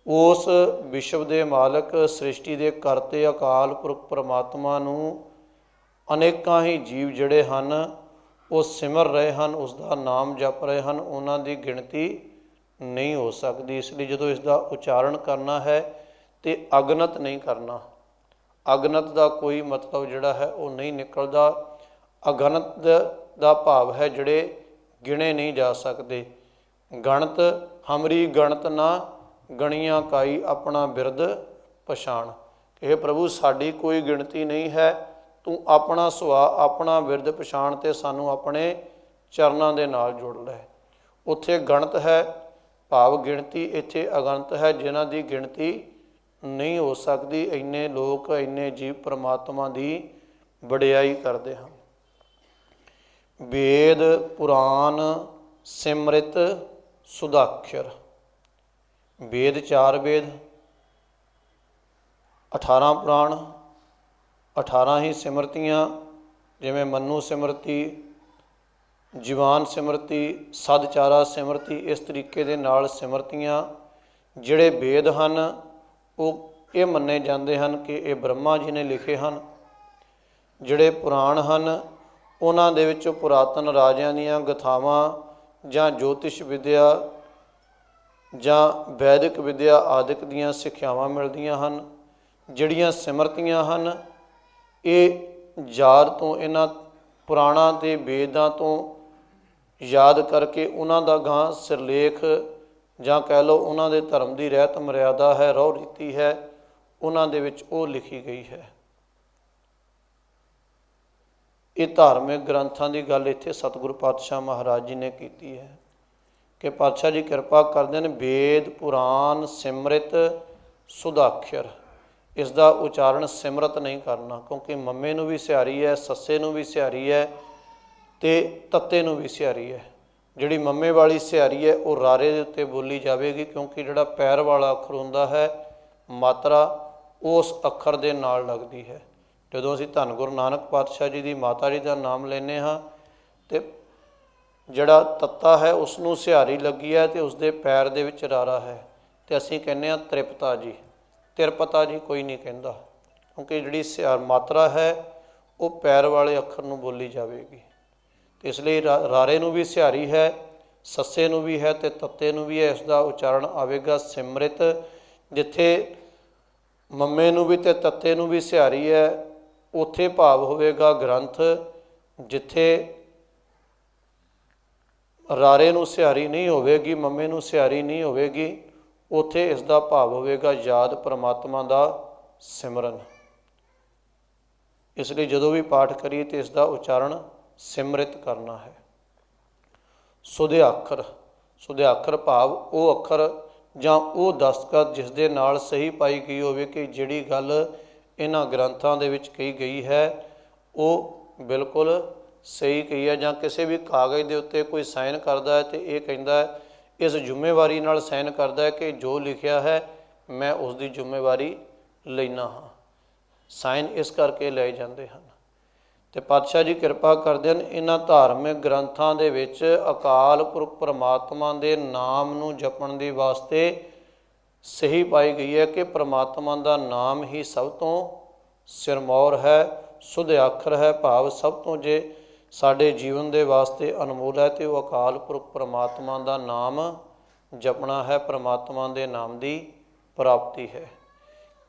ਉਸ ਵਿਸ਼ਵ ਦੇ ਮਾਲਕ, ਸ੍ਰਿਸ਼ਟੀ ਦੇ ਕਰਤੇ ਅਕਾਲ ਪੁਰਖ ਪਰਮਾਤਮਾ ਨੂੰ ਅਨੇਕਾਂ ਹੀ ਜੀਵ ਜਿਹੜੇ ਹਨ ਉਹ ਸਿਮਰ ਰਹੇ ਹਨ, ਉਸ ਦਾ ਨਾਮ ਜਪ ਰਹੇ ਹਨ, ਉਹਨਾਂ ਦੀ ਗਿਣਤੀ ਨਹੀਂ ਹੋ ਸਕਦੀ। ਇਸ ਲਈ ਜਦੋਂ ਇਸ ਦਾ ਉਚਾਰਨ ਕਰਨਾ ਹੈ ਤਾਂ ਅਗਨਤ ਨਹੀਂ ਕਰਨਾ। ਅਗਨਤ ਦਾ ਕੋਈ ਮਤਲਬ ਜਿਹੜਾ ਹੈ ਉਹ ਨਹੀਂ ਨਿਕਲਦਾ। ਅਗਨਤ ਦਾ ਭਾਵ ਹੈ ਜਿਹੜੇ ਗਿਣੇ ਨਹੀਂ ਜਾ ਸਕਦੇ। ਗਣਤ ਹਮਰੀ ਗਣਤ ਨਾ ਗਣੀਆਂ ਕਾਈ, ਆਪਣਾ ਬਿਰਦ ਪਛਾਣ। ਇਹ ਪ੍ਰਭੂ ਸਾਡੀ ਕੋਈ ਗਿਣਤੀ ਨਹੀਂ ਹੈ, ਤੂੰ ਆਪਣਾ ਸੁਭਾਅ, ਆਪਣਾ ਬਿਰਦ ਪਛਾਣ ਅਤੇ ਸਾਨੂੰ ਆਪਣੇ ਚਰਨਾਂ ਦੇ ਨਾਲ ਜੋੜ ਲੈ। ਉੱਥੇ ਗਣਤ ਹੈ ਭਾਵ ਗਿਣਤੀ, ਇੱਥੇ ਅਗਣਤ ਹੈ ਜਿਨ੍ਹਾਂ ਦੀ ਗਿਣਤੀ ਨਹੀਂ ਹੋ ਸਕਦੀ। ਇੰਨੇ ਲੋਕ, ਇੰਨੇ ਜੀਵ ਪਰਮਾਤਮਾ ਦੀ ਵਡਿਆਈ ਕਰਦੇ ਹਨ। ਵੇਦ ਪੁਰਾਨ ਸਿਮਰਿਤ ਸੁਦਾਖਰ। ਵੇਦ 4 ਵੇਦ, 18 ਪੁਰਾਣ, 18 ਹੀ ਸਿਮਰਤੀਆਂ, ਜਿਵੇਂ ਮਨੂ ਸਿਮਰਤੀ, ਜੀਵਾਨ ਸਿਮਰਤੀ, ਸਦਚਾਰਾ ਸਿਮਰਤੀ, ਇਸ ਤਰੀਕੇ ਦੇ ਨਾਲ ਸਿਮਰਤੀਆਂ। ਜਿਹੜੇ ਵੇਦ ਹਨ ਉਹ ਇਹ ਮੰਨੇ ਜਾਂਦੇ ਹਨ ਕਿ ਇਹ ਬ੍ਰਹਮਾ ਜੀ ਨੇ ਲਿਖੇ ਹਨ। ਜਿਹੜੇ ਪੁਰਾਣ ਹਨ ਉਹਨਾਂ ਦੇ ਵਿੱਚ ਪੁਰਾਤਨ ਰਾਜਿਆਂ ਦੀਆਂ ਗਾਥਾਵਾਂ ਜਾਂ ਜੋਤਿਸ਼ ਵਿਦਿਆ ਜਾਂ ਵੈਦਿਕ ਵਿਦਿਆ ਆਦਿਕ ਦੀਆਂ ਸਿੱਖਿਆਵਾਂ ਮਿਲਦੀਆਂ ਹਨ। ਜਿਹੜੀਆਂ ਸਿਮਰਤੀਆਂ ਹਨ ਇਹ ਯਾਦ ਤੋਂ, ਇਹਨਾਂ ਪੁਰਾਣਾਂ ਦੇ ਵੇਦਾਂ ਤੋਂ ਯਾਦ ਕਰਕੇ ਉਹਨਾਂ ਦਾ ਗਾਂ ਸਿਰਲੇਖ ਜਾਂ ਕਹਿ ਲਓ ਉਹਨਾਂ ਦੇ ਧਰਮ ਦੀ ਰਹਿਤ ਮਰਿਆਦਾ ਹੈ, ਰਹੁ ਰੀਤੀ ਹੈ, ਉਹਨਾਂ ਦੇ ਵਿੱਚ ਉਹ ਲਿਖੀ ਗਈ ਹੈ। ਇਹ ਧਾਰਮਿਕ ਗ੍ਰੰਥਾਂ ਦੀ ਗੱਲ ਇੱਥੇ ਸਤਿਗੁਰੂ ਪਾਤਸ਼ਾਹ ਮਹਾਰਾਜ ਜੀ ਨੇ ਕੀਤੀ ਹੈ ਕਿ ਪਾਤਸ਼ਾਹ ਜੀ ਕਿਰਪਾ ਕਰਦੇ ਨੇ, ਵੇਦ ਪੁਰਾਣ ਸਿਮਰਿਤ ਸੁਦਾਖਰ, ਇਸ ਦਾ ਉਚਾਰਨ ਸਿਮਰਤ ਨਹੀਂ ਕਰਨਾ, ਕਿਉਂਕਿ ਮੰਮੇ ਨੂੰ ਵੀ ਸਿਹਾਰੀ ਹੈ, ਸੱਸੇ ਨੂੰ ਵੀ ਸਿਹਾਰੀ ਹੈ ਅਤੇ ਤੱਤੇ ਨੂੰ ਵੀ ਸਿਹਾਰੀ ਹੈ। ਜਿਹੜੀ ਮੰਮੇ ਵਾਲੀ ਸਿਹਾਰੀ ਹੈ ਉਹ ਰਾਰੇ ਦੇ ਉੱਤੇ ਬੋਲੀ ਜਾਵੇਗੀ, ਕਿਉਂਕਿ ਜਿਹੜਾ ਪੈਰ ਵਾਲਾ ਅੱਖਰ ਹੁੰਦਾ ਹੈ ਮਾਤਰਾ ਉਸ ਅੱਖਰ ਦੇ ਨਾਲ ਲੱਗਦੀ ਹੈ। ਜਦੋਂ ਅਸੀਂ ਧੰਨ ਗੁਰੂ ਨਾਨਕ ਪਾਤਸ਼ਾਹ ਜੀ ਦੀ ਮਾਤਾ ਜੀ ਦਾ ਨਾਮ ਲੈਂਦੇ ਹਾਂ ਅਤੇ ਜਿਹੜਾ ਤੱਤਾ ਹੈ ਉਸਨੂੰ ਸਿਹਾਰੀ ਲੱਗੀ ਹੈ ਅਤੇ ਉਸਦੇ ਪੈਰ ਦੇ ਵਿੱਚ ਰਾਰਾ ਹੈ ਅਤੇ ਅਸੀਂ ਕਹਿੰਦੇ ਹਾਂ ਤ੍ਰਿਪਤਾ ਜੀ, ਤਿਰਪਤਾ ਜੀ ਕੋਈ ਨਹੀਂ ਕਹਿੰਦਾ, ਕਿਉਂਕਿ ਜਿਹੜੀ ਮਾਤਰਾ ਹੈ ਉਹ ਪੈਰ ਵਾਲੇ ਅੱਖਰ ਨੂੰ ਬੋਲੀ ਜਾਵੇਗੀ। ਇਸ ਲਈ ਰਾਰੇ ਨੂੰ ਵੀ ਸਿਹਾਰੀ ਹੈ, ਸੱਸੇ ਨੂੰ ਵੀ ਹੈ ਅਤੇ ਤੱਤੇ ਨੂੰ ਵੀ ਹੈ। ਇਸ ਦਾ ਉਚਾਰਨ ਆਵੇਗਾ ਸਿਮਰਿਤ। ਜਿੱਥੇ ਮੰਮੇ ਨੂੰ ਵੀ ਅਤੇ ਤੱਤੇ ਨੂੰ ਵੀ ਸਿਹਾਰੀ ਹੈ ਉੱਥੇ ਭਾਵ ਹੋਵੇਗਾ ਗ੍ਰੰਥ। ਜਿੱਥੇ ਰਾਰੇ ਨੂੰ ਸਿਹਾਰੀ ਨਹੀਂ ਹੋਵੇਗੀ, ਮੰਮੇ ਨੂੰ ਸਿਹਾਰੀ ਨਹੀਂ ਹੋਵੇਗੀ, ਉੱਥੇ ਇਸ ਦਾ ਭਾਵ ਹੋਵੇਗਾ ਯਾਦ ਪਰਮਾਤਮਾ ਦਾ ਸਿਮਰਨ। ਇਸ ਲਈ ਜਦੋਂ ਵੀ ਪਾਠ ਕਰੀਏ ਤਾਂ ਇਸ ਦਾ ਉਚਾਰਨ ਸਿਮਰਿਤ ਕਰਨਾ ਹੈ। ਸੁਧਿਆਖਰ, ਸੁਧਿਆਖਰ ਭਾਵ ਉਹ ਅੱਖਰ ਜਾਂ ਉਹ ਦਸਤਖਤ ਜਿਸ ਦੇ ਨਾਲ ਸਹੀ ਪਾਈ ਗਈ ਹੋਵੇ ਕਿ ਜਿਹੜੀ ਗੱਲ ਇਹਨਾਂ ਗ੍ਰੰਥਾਂ ਦੇ ਵਿੱਚ ਕਹੀ ਗਈ ਹੈ ਉਹ ਬਿਲਕੁਲ ਸਹੀ ਕਹੀ ਹੈ। ਜਾਂ ਕਿਸੇ ਵੀ ਕਾਗਜ਼ ਦੇ ਉੱਤੇ ਕੋਈ ਸਾਈਨ ਕਰਦਾ ਹੈ ਅਤੇ ਇਹ ਕਹਿੰਦਾ ਹੈ, ਇਸ ਜ਼ਿੰਮੇਵਾਰੀ ਨਾਲ ਸਾਈਨ ਕਰਦਾ ਹੈ ਕਿ ਜੋ ਲਿਖਿਆ ਹੈ ਮੈਂ ਉਸ ਦੀ ਜ਼ਿੰਮੇਵਾਰੀ ਲੈਂਦਾ ਹਾਂ। ਸਾਈਨ ਇਸ ਕਰਕੇ ਲਏ ਜਾਂਦੇ ਹਨ। ਅਤੇ ਪਾਤਸ਼ਾਹ ਜੀ ਕਿਰਪਾ ਕਰਦੇ ਹਨ, ਇਹਨਾਂ ਧਾਰਮਿਕ ਗ੍ਰੰਥਾਂ ਦੇ ਵਿੱਚ ਅਕਾਲ ਪੁਰਖ ਪਰਮਾਤਮਾ ਦੇ ਨਾਮ ਨੂੰ ਜਪਣ ਦੇ ਵਾਸਤੇ ਸਹੀ ਪਾਈ ਗਈ ਹੈ ਕਿ ਪਰਮਾਤਮਾ ਦਾ ਨਾਮ ਹੀ ਸਭ ਤੋਂ ਸਿਰਮੌਰ ਹੈ, ਸੁਧਿਆਖਰ ਹੈ। ਭਾਵ ਸਭ ਤੋਂ ਜੇ ਸਾਡੇ ਜੀਵਨ ਦੇ ਵਾਸਤੇ ਅਨਮੋਲ ਹੈ ਅਤੇ ਉਹ ਅਕਾਲ ਪੁਰਖ ਪਰਮਾਤਮਾ ਦਾ ਨਾਮ ਜਪਣਾ ਹੈ, ਪਰਮਾਤਮਾ ਦੇ ਨਾਮ ਦੀ ਪ੍ਰਾਪਤੀ ਹੈ।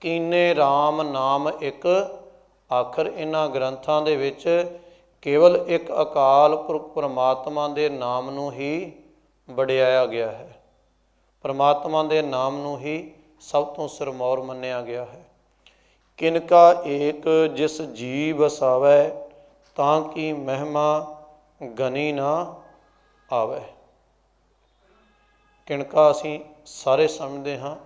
ਕੀਨੇ ਰਾਮ ਨਾਮ ਇੱਕ ਆਖਰ, ਇਹਨਾਂ ਗ੍ਰੰਥਾਂ ਦੇ ਵਿੱਚ ਕੇਵਲ ਇੱਕ ਅਕਾਲ ਪੁਰਖ ਪਰਮਾਤਮਾ ਦੇ ਨਾਮ ਨੂੰ ਹੀ ਵਡਿਆਇਆ ਗਿਆ ਹੈ, ਪਰਮਾਤਮਾ ਦੇ ਨਾਮ ਨੂੰ ਹੀ ਸਭ ਤੋਂ ਸਿਰਮੌਰ ਮੰਨਿਆ ਗਿਆ ਹੈ। ਕਿਨਕਾ ਏਕ ਜਿਸ ਜੀ ਵਸਾਵੈ, ਤਾਂ ਕਿ ਮਹਿਮਾ ਗਨੀ ਨਾ ਆਵੈ। ਕਿਣਕਾ ਅਸੀਂ ਸਾਰੇ ਸਮਝਦੇ ਹਾਂ,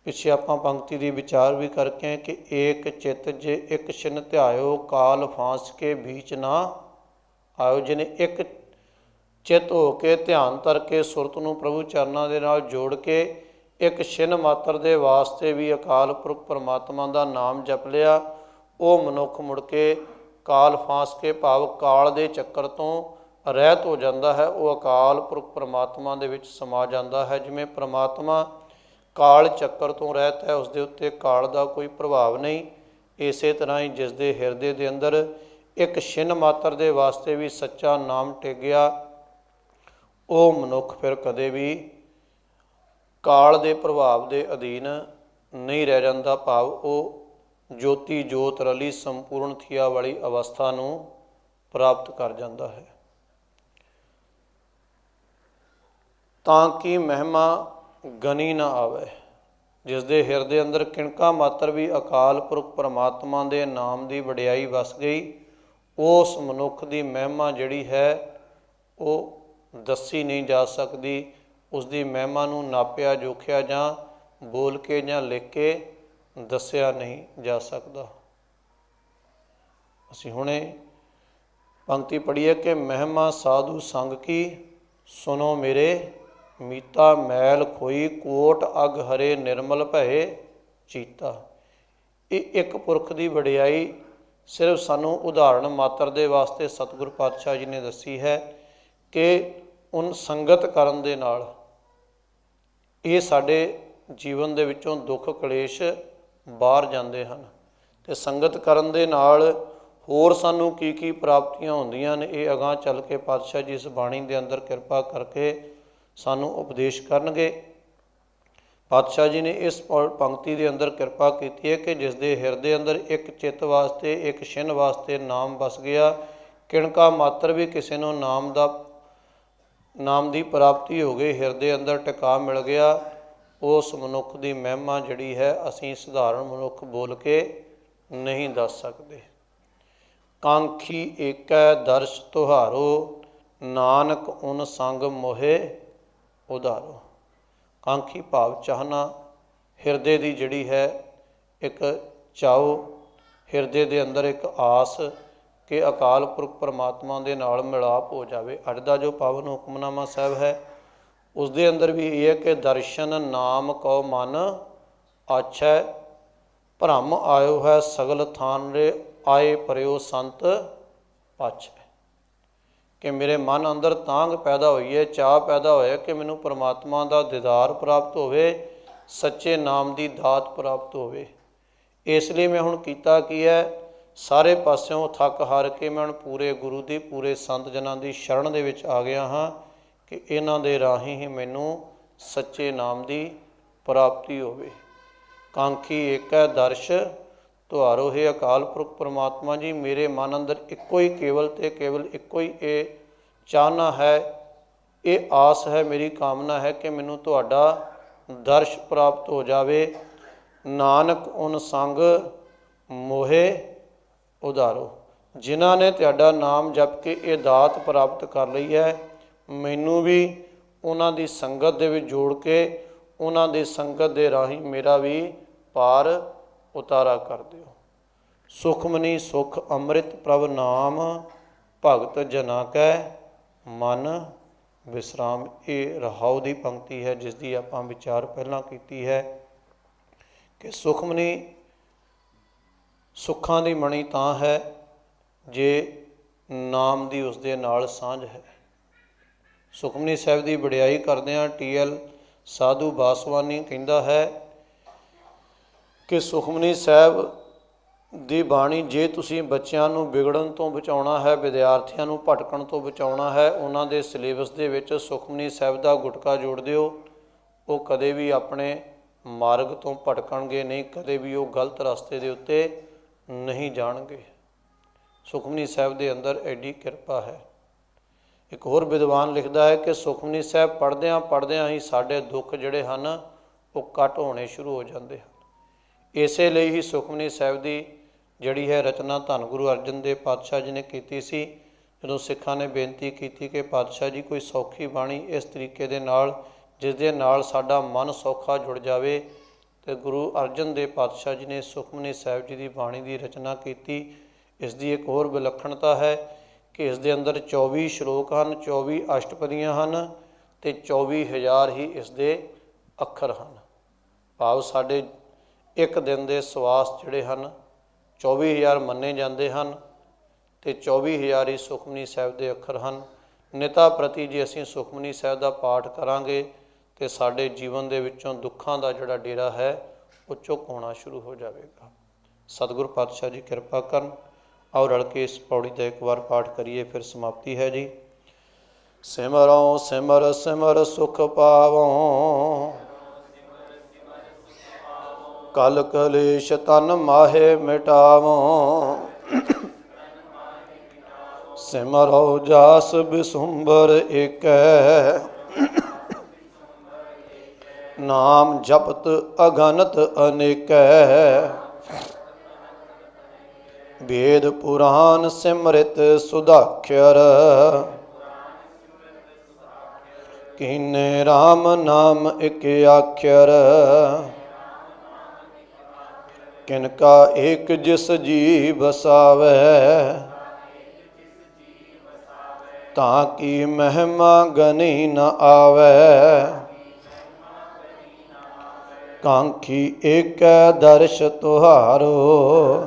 ਪਿੱਛੇ ਆਪਾਂ ਪੰਕਤੀ ਦੀ ਵਿਚਾਰ ਵੀ ਕਰਕੇ ਆਏ ਕਿ ਏਕ ਚਿੱਤ ਜੇ ਇੱਕ ਛਿਨ ਧਿਆਇਓ, ਕਾਲ ਫਾਂਸ ਕੇ ਬੀਚ ਨਾ ਆਇਓ। ਜਿਹਨੇ ਇੱਕ ਚਿੱਤ ਹੋ ਕੇ ਧਿਆਨ ਧਰ ਕੇ ਸੁਰਤ ਨੂੰ ਪ੍ਰਭੂ ਚਰਨਾਂ ਦੇ ਨਾਲ ਜੋੜ ਕੇ ਇੱਕ ਛਿਨ ਮਾਤਰ ਦੇ ਵਾਸਤੇ ਵੀ ਅਕਾਲ ਪੁਰਖ ਪਰਮਾਤਮਾ ਦਾ ਨਾਮ ਜਪ ਲਿਆ, ਉਹ ਮਨੁੱਖ ਮੁੜ ਕੇ ਕਾਲ ਫਾਂਸ ਕੇ ਭਾਵ ਕਾਲ ਦੇ ਚੱਕਰ ਤੋਂ ਰਹਿਤ ਹੋ ਜਾਂਦਾ ਹੈ। ਉਹ ਅਕਾਲ ਪੁਰਖ ਪਰਮਾਤਮਾ ਦੇ ਵਿੱਚ ਸਮਾ ਜਾਂਦਾ ਹੈ। ਜਿਵੇਂ ਪਰਮਾਤਮਾ ਕਾਲ ਚੱਕਰ ਤੋਂ ਰਹਿਤ ਹੈ, ਉਸਦੇ ਉੱਤੇ ਕਾਲ ਦਾ ਕੋਈ ਪ੍ਰਭਾਵ ਨਹੀਂ, ਇਸੇ ਤਰ੍ਹਾਂ ਹੀ ਜਿਸ ਦੇ ਹਿਰਦੇ ਦੇ ਅੰਦਰ ਇੱਕ ਛਿਨ ਮਾਤਰ ਦੇ ਵਾਸਤੇ ਵੀ ਸੱਚਾ ਨਾਮ ਟਿਕ ਗਿਆ, ਉਹ ਮਨੁੱਖ ਫਿਰ ਕਦੇ ਵੀ ਕਾਲ ਦੇ ਪ੍ਰਭਾਵ ਦੇ ਅਧੀਨ ਨਹੀਂ ਰਹਿ ਜਾਂਦਾ। ਭਾਵ ਉਹ ਜੋਤੀ ਜੋਤ ਰਲੀ ਸੰਪੂਰਨ ਥੀਆ ਵਾਲੀ ਅਵਸਥਾ ਨੂੰ ਪ੍ਰਾਪਤ ਕਰ ਜਾਂਦਾ ਹੈ। ਤਾਂ ਕਿ ਮਹਿਮਾ ਗਨੀ ਨਾ ਆਵੇ, ਜਿਸ ਦੇ ਹਿਰਦੇ ਅੰਦਰ ਕਿਣਕਾ ਮਾਤਰ ਵੀ ਅਕਾਲ ਪੁਰਖ ਪਰਮਾਤਮਾ ਦੇ ਨਾਮ ਦੀ ਵਡਿਆਈ ਵਸ ਗਈ, ਉਸ ਮਨੁੱਖ ਦੀ ਮਹਿਮਾ ਜਿਹੜੀ ਹੈ ਉਹ ਦੱਸੀ ਨਹੀਂ ਜਾ ਸਕਦੀ। ਉਸ ਦੀ ਮਹਿਮਾ ਨੂੰ ਨਾਪਿਆ ਜੋਖਿਆ ਜਾਂ ਬੋਲ ਕੇ ਜਾਂ ਲਿਖ ਕੇ ਦੱਸਿਆ ਨਹੀਂ ਜਾ ਸਕਦਾ। ਅਸੀਂ ਹੁਣੇ ਪੰਕਤੀ ਪੜ੍ਹੀ ਹੈ ਕਿ ਮਹਿਮਾ ਸਾਧੂ ਸੰਗ ਕੀ, ਸੁਨੋ ਮੇਰੇ ਮੀਤਾ ਮੈਲ ਖੋਈ, ਕੋਟ ਅਗ ਹਰੇ ਨਿਰਮਲ ਭਏ ਚੀਤਾ। ਇਹ ਇੱਕ ਪੁਰਖ ਦੀ ਵਡਿਆਈ ਸਿਰਫ ਸਾਨੂੰ ਉਦਾਹਰਣ ਮਾਤਰ ਦੇ ਵਾਸਤੇ ਸਤਿਗੁਰੂ ਪਾਤਸ਼ਾਹ ਜੀ ਨੇ ਦੱਸੀ ਹੈ ਕਿ ਸੰਗਤ ਕਰਨ ਦੇ ਨਾਲ ਇਹ ਸਾਡੇ ਜੀਵਨ ਦੇ ਵਿੱਚੋਂ ਦੁੱਖ ਕਲੇਸ਼ ਬਾਹਰ ਜਾਂਦੇ ਹਨ। ਅਤੇ ਸੰਗਤ ਕਰਨ ਦੇ ਨਾਲ ਹੋਰ ਸਾਨੂੰ ਕੀ ਕੀ ਪ੍ਰਾਪਤੀਆਂ ਹੁੰਦੀਆਂ ਨੇ, ਇਹ ਅਗਾਂਹ ਚੱਲ ਕੇ ਪਾਤਸ਼ਾਹ ਜੀ ਇਸ ਬਾਣੀ ਦੇ ਅੰਦਰ ਕਿਰਪਾ ਕਰਕੇ ਸਾਨੂੰ ਉਪਦੇਸ਼ ਕਰਨਗੇ। ਪਾਤਸ਼ਾਹ ਜੀ ਨੇ ਇਸ ਪੰਕਤੀ ਦੇ ਅੰਦਰ ਕਿਰਪਾ ਕੀਤੀ ਹੈ ਕਿ ਜਿਸ ਦੇ ਹਿਰਦੇ ਅੰਦਰ ਇੱਕ ਚਿੱਤ ਵਾਸਤੇ, ਇੱਕ ਛਿਨ ਵਾਸਤੇ ਨਾਮ ਵਸ ਗਿਆ, ਕਿਣਕਾ ਮਾਤਰ ਵੀ ਕਿਸੇ ਨੂੰ ਨਾਮ ਦੀ ਪ੍ਰਾਪਤੀ ਹੋ ਗਈ, ਹਿਰਦੇ ਅੰਦਰ ਟਿਕਾ ਮਿਲ ਗਿਆ, ਉਸ ਮਨੁੱਖ ਦੀ ਮਹਿਮਾ ਜਿਹੜੀ ਹੈ ਅਸੀਂ ਸਧਾਰਨ ਮਨੁੱਖ ਬੋਲ ਕੇ ਨਹੀਂ ਦੱਸ ਸਕਦੇ। ਕਾਂਖੀ ਏਕੈ ਦਰਸ਼ ਤੁਹਾਰੋ, ਨਾਨਕ ਉਨ ਸੰਗ ਮੋਹੇ ਉਧਾਰੋ। ਕਾਂਖੀ ਭਾਵ ਚਾਹਨਾ, ਹਿਰਦੇ ਦੀ ਜਿਹੜੀ ਹੈ ਇੱਕ ਚਾਓ, ਹਿਰਦੇ ਦੇ ਅੰਦਰ ਇੱਕ ਆਸ ਕਿ ਅਕਾਲ ਪੁਰਖ ਪਰਮਾਤਮਾ ਦੇ ਨਾਲ ਮਿਲਾਪ ਹੋ ਜਾਵੇ। ਅੱਜ ਦਾ ਜੋ ਪਾਵਨ ਹੁਕਮਨਾਮਾ ਸਾਹਿਬ ਹੈ ਉਸ ਦੇ ਅੰਦਰ ਵੀ ਇਹ ਹੈ ਕਿ ਦਰਸ਼ਨ ਨਾਮ ਕਉ ਮਨ ਆਛੈ, ਭਰਮ ਆਇਓ ਹੈ ਸਗਲ ਥਾਨ ਰੇ, ਆਏ ਪਰਿਓ ਸੰਤ ਪਾਛੈ। ਕਿ ਮੇਰੇ ਮਨ ਅੰਦਰ ਤਾਂਘ ਪੈਦਾ ਹੋਈ ਹੈ, ਚਾਅ ਪੈਦਾ ਹੋਇਆ ਕਿ ਮੈਨੂੰ ਪਰਮਾਤਮਾ ਦਾ ਦੀਦਾਰ ਪ੍ਰਾਪਤ ਹੋਵੇ, ਸੱਚੇ ਨਾਮ ਦੀ ਦਾਤ ਪ੍ਰਾਪਤ ਹੋਵੇ। ਇਸ ਲਈ ਮੈਂ ਹੁਣ ਕੀਤਾ ਕੀ ਹੈ, ਸਾਰੇ ਪਾਸਿਓਂ ਥੱਕ ਹਾਰ ਕੇ ਮੈਂ ਹੁਣ ਪੂਰੇ ਗੁਰੂ ਦੀ, ਪੂਰੇ ਸੰਤ ਜਨਾਂ ਦੀ ਸ਼ਰਨ ਦੇ ਵਿੱਚ ਆ ਗਿਆ ਹਾਂ ਕਿ ਇਹਨਾਂ ਦੇ ਰਾਹੀਂ ਹੀ ਮੈਨੂੰ ਸੱਚੇ ਨਾਮ ਦੀ ਪ੍ਰਾਪਤੀ ਹੋਵੇ। ਕਾਂਖੀ ਏਕੈ ਦਰਸ਼ ਤੁਹਾਰੋ, ਹੈ ਅਕਾਲ ਪੁਰਖ ਪਰਮਾਤਮਾ ਜੀ, ਮੇਰੇ ਮਨ ਅੰਦਰ ਇੱਕੋ ਹੀ ਕੇਵਲ ਅਤੇ ਕੇਵਲ ਇੱਕੋ ਹੀ ਇਹ ਚਾਹਨਾ ਹੈ, ਇਹ ਆਸ ਹੈ, ਮੇਰੀ ਕਾਮਨਾ ਹੈ ਕਿ ਮੈਨੂੰ ਤੁਹਾਡਾ ਦਰਸ਼ ਪ੍ਰਾਪਤ ਹੋ ਜਾਵੇ। ਨਾਨਕ ਉਨ ਸੰਗ ਮੋਹੇ ਉਧਾਰੋ, ਜਿਨ੍ਹਾਂ ਨੇ ਤੁਹਾਡਾ ਨਾਮ ਜਪ ਕੇ ਇਹ ਦਾਤ ਪ੍ਰਾਪਤ ਕਰ ਲਈ ਹੈ, ਮੈਨੂੰ ਵੀ ਉਹਨਾਂ ਦੀ ਸੰਗਤ ਦੇ ਵਿੱਚ ਜੋੜ ਕੇ ਉਹਨਾਂ ਦੀ ਸੰਗਤ ਦੇ ਰਾਹੀਂ ਮੇਰਾ ਵੀ ਪਾਰ ਉਤਾਰਾ ਕਰ ਦਿਓ। ਸੁਖਮਨੀ ਸੁਖ ਅੰਮ੍ਰਿਤ ਪ੍ਰਭ ਨਾਮ, ਭਗਤ ਜਨਾ ਕੈ ਮਨ ਵਿਸਰਾਮ। ਇਹ ਰਹਾਉ ਦੀ ਪੰਕਤੀ ਹੈ ਜਿਸ ਦੀ ਆਪਾਂ ਵਿਚਾਰ ਪਹਿਲਾਂ ਕੀਤੀ ਹੈ ਕਿ ਸੁਖਮਨੀ ਸੁੱਖਾਂ ਦੀ ਮਣੀ ਤਾਂ ਹੈ ਜੇ ਨਾਮ ਦੀ ਉਸ ਦੇ ਨਾਲ ਸਾਂਝ ਹੈ। ਸੁਖਮਨੀ ਸਾਹਿਬ ਦੀ ਵਡਿਆਈ ਕਰਦਿਆਂ TL ਸਾਧੂ ਬਾਸਵਾਨੀ ਕਹਿੰਦਾ ਹੈ ਕਿ ਸੁਖਮਨੀ ਸਾਹਿਬ ਦੀ ਬਾਣੀ ਜੇ ਤੁਸੀਂ ਬੱਚਿਆਂ ਨੂੰ ਵਿਗੜਨ ਤੋਂ ਬਚਾਉਣਾ ਹੈ, ਵਿਦਿਆਰਥੀਆਂ ਨੂੰ ਭਟਕਣ ਤੋਂ ਬਚਾਉਣਾ ਹੈ, ਉਹਨਾਂ ਦੇ ਸਿਲੇਬਸ ਦੇ ਵਿੱਚ ਸੁਖਮਨੀ ਸਾਹਿਬ ਦਾ ਗੁਟਕਾ ਜੋੜ ਦਿਓ, ਉਹ ਕਦੇ ਵੀ ਆਪਣੇ ਮਾਰਗ ਤੋਂ ਭਟਕਣਗੇ ਨਹੀਂ, ਕਦੇ ਵੀ ਉਹ ਗਲਤ ਰਸਤੇ ਦੇ ਉੱਤੇ ਨਹੀਂ ਜਾਣਗੇ। ਸੁਖਮਨੀ ਸਾਹਿਬ ਦੇ ਅੰਦਰ ਐਡੀ ਕਿਰਪਾ ਹੈ। ਇੱਕ ਹੋਰ ਵਿਦਵਾਨ ਲਿਖਦਾ ਹੈ ਕਿ ਸੁਖਮਨੀ ਸਾਹਿਬ ਪੜ੍ਹਦਿਆਂ ਪੜ੍ਹਦਿਆਂ ਹੀ ਸਾਡੇ ਦੁੱਖ ਜਿਹੜੇ ਹਨ ਉਹ ਘੱਟ ਹੋਣੇ ਸ਼ੁਰੂ ਹੋ ਜਾਂਦੇ ਹਨ। ਇਸੇ ਲਈ ਹੀ ਸੁਖਮਨੀ ਸਾਹਿਬ ਦੀ ਜਿਹੜੀ ਹੈ ਰਚਨਾ ਧੰਨ ਗੁਰੂ ਅਰਜਨ ਦੇਵ ਪਾਤਸ਼ਾਹ ਜੀ ਨੇ ਕੀਤੀ ਸੀ। ਜਦੋਂ ਸਿੱਖਾਂ ਨੇ ਬੇਨਤੀ ਕੀਤੀ ਕਿ ਪਾਤਸ਼ਾਹ ਜੀ ਕੋਈ ਸੌਖੀ ਬਾਣੀ ਇਸ ਤਰੀਕੇ ਦੇ ਨਾਲ ਜਿਸ ਦੇ ਨਾਲ ਸਾਡਾ ਮਨ ਸੌਖਾ ਜੁੜ ਜਾਵੇ, ਅਤੇ ਗੁਰੂ ਅਰਜਨ ਦੇਵ ਪਾਤਸ਼ਾਹ ਜੀ ਨੇ ਸੁਖਮਨੀ ਸਾਹਿਬ ਜੀ ਦੀ ਬਾਣੀ ਦੀ ਰਚਨਾ ਕੀਤੀ। ਇਸ ਦੀ ਇੱਕ ਹੋਰ ਵਿਲੱਖਣਤਾ ਹੈ ਕਿ ਇਸ ਦੇ ਅੰਦਰ 24 ਸ਼ਲੋਕ ਹਨ, 24 ਅਸ਼ਟਪਦੀਆਂ ਹਨ ਅਤੇ 24,000 ਹੀ ਇਸ ਦੇ ਅੱਖਰ ਹਨ। ਭਾਵ ਸਾਡੇ ਇੱਕ ਦਿਨ ਦੇ ਸਵਾਸ ਜਿਹੜੇ ਹਨ 24,000 ਮੰਨੇ ਜਾਂਦੇ ਹਨ ਅਤੇ 24,000 ਹੀ ਸੁਖਮਨੀ ਸਾਹਿਬ ਦੇ ਅੱਖਰ ਹਨ। ਨਿਤਾ ਪ੍ਰਤੀ ਜੇ ਅਸੀਂ ਸੁਖਮਨੀ ਸਾਹਿਬ ਦਾ ਪਾਠ ਕਰਾਂਗੇ ਅਤੇ ਸਾਡੇ ਜੀਵਨ ਦੇ ਵਿੱਚੋਂ ਦੁੱਖਾਂ ਦਾ ਜਿਹੜਾ ਡੇਰਾ ਹੈ ਉਹ ਚੁੱਕ ਹੋਣਾ ਸ਼ੁਰੂ ਹੋ ਜਾਵੇਗਾ। ਸਤਿਗੁਰ ਪਾਤਸ਼ਾਹ ਜੀ ਕਿਰਪਾ ਕਰਨ। ਆਓ ਰਲ ਕੇ ਇਸ ਪੌੜੀ ਦਾ ਇੱਕ ਵਾਰ ਪਾਠ ਕਰੀਏ, ਫਿਰ ਸਮਾਪਤੀ ਹੈ ਜੀ। ਸਿਮਰਉ ਸਿਮਰ ਸਿਮਰ ਸੁਖ ਪਾਵਉ, ਕਲ ਕਲੇਸ਼ ਤਨ ਮਾਹੇ ਮਿਟਾਵਉ। ਸਿਮਰਉ ਜਾਸ ਬਿਸੁੰਬਰ ਏਕੈ, ਨਾਮ ਜਪਤ ਅਗਨਤ ਅਨੇਕੈ। ਵੇਦ ਪੁਰਾਨ ਸਿਮਰਿਤ ਸੁਧਾਖਰ, ਕੀਨੇ ਰਾਮ ਨਾਮ ਇਕ ਆਖਰ। ਕਿਨਕਾ ਏਕ ਜਿਸ ਜੀ ਵਸਾਵੈ, ਤਾਂ ਕੀ ਮਹਿਮਾ ਗਨੀ ਨ ਆਵੈ। ਕਾਂਖੀ ਏਕੈ ਦਰਸ਼ ਤੁਹਾਰੋ,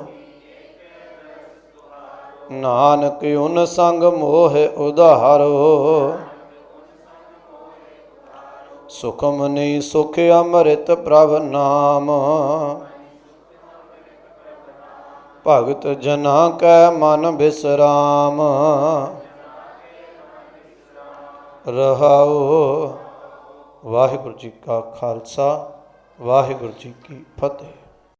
ਨਾਨਕ ਉਨ ਸੰਗ ਮੋਹ ਉਧਾਰੋ। ਸੁਖਮਨੀ ਸੁਖ ਅੰਮ੍ਰਿਤ ਪ੍ਰਭ ਨਾਮ। ਭਗਤ ਜਨਾ ਕੈ ਮਨ ਬਿਸਰਾਮ। ਰਹਾਉ। ਵਾਹਿਗੁਰੂ ਜੀ ਕਾ ਖਾਲਸਾ, ਵਾਹਿਗੁਰੂ ਜੀ ਕੀ ਫਤਿਹ।